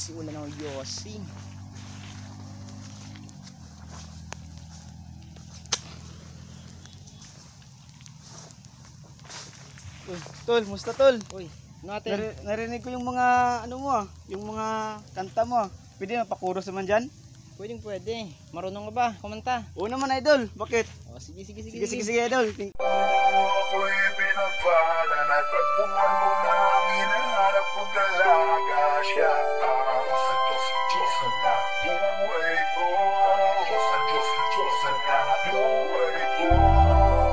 Simulan ng Yossi. Uy, tol, musta tol? Uy, natin. Narinig ko yung mga ano mo yung mga kanta mo. Pwede na pakuros naman dyan? Pwede. Marunong ka ba? Kumanta. Oo naman idol, bakit? Oh, sige. Sige idol. Ako'y pinagpala na tagpuan mo na ang hinahanap kong dalaga siya. Sa Diyos na buhay ko. Sa Diyos na buhay ko.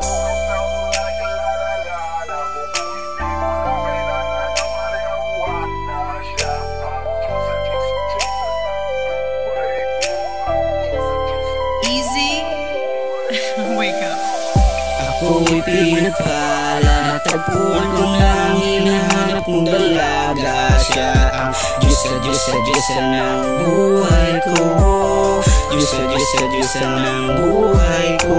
Ikaw na kalalala mo kung hindi mo na kailangan na marihawan na siya. Sa Diyos na buhay ko. Easy. Wake up. Ako'y pinagpala na tagpuan ko na ang hinahanap kong dalaga. Siya ang Diyos ng buhay ko. Diyos ng buhay ko.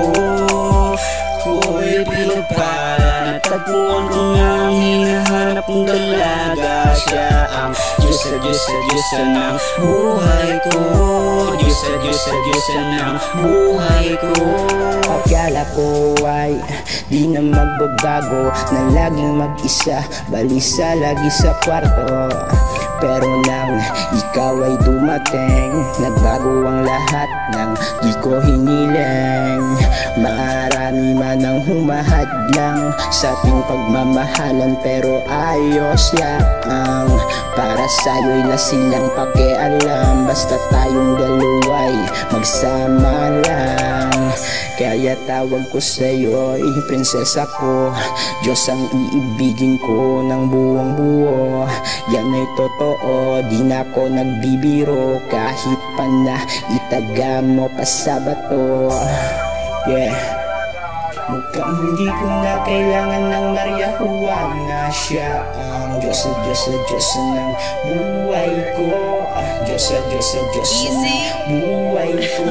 Ako'y pinagpala na tagpuan ko na ang hinahanap kong dalaga. Siya ang Diyos ng buhay ko. Diyos ng buhay ko. Akala ko ay di na magbabago, na laging mag-isa, balisa lagi sa kwarto. Pero nang ikaw ay dumating, nagbago ang lahat ng di ko hiniling. Marami man ang humahadlang sa ating pagmamahalan, pero ayos lang. Para sa'yo'y na silang pakialam, basta tayong dalawa'y magsama lang. Kaya tawag ko sa'yo'y prinsesa ko. Diyos ang iibigin ko ng buong buo. Yan ay totoo, di na ako nagbibiro. Kahit pa na itaga mo pa sa bato. Yeah. Mukhang hindi ko na kailangan ng Maria Juana. Siya ang Diyos ng buhay ko. Diyos ng buhay ko.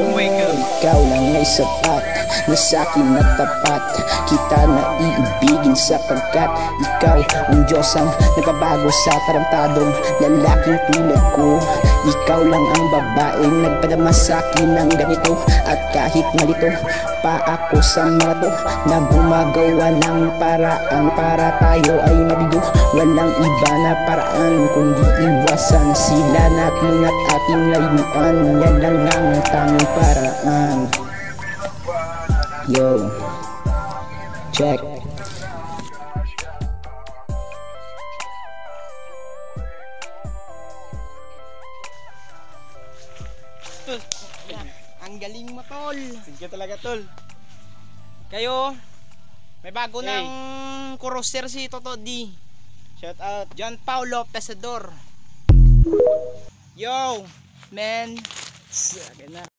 Ikaw lang ay sapat, na sa'kin na tapat. Kita na iibigin sapagkat ikaw ang Diyos ang nagbabago sa tarantadong lalaking tulad ko. Ikaw lang ang babaeng nagpadama sa'kin ng ganito. At kahit malito pa ako sa mga to, na gumagawa ng paraan para tayo ay mabigo. Walang iba na paraan kundi iwasan sila natin at ating layuan. Yan lang ang tanging paraan. Yo, check. Tol, ang galing mo tol. Sige talaga tol. Kayo, may bago Hey. ng kuroser si Toto D. Shout out. John Paulo Pesador. Yo, man. Sige na.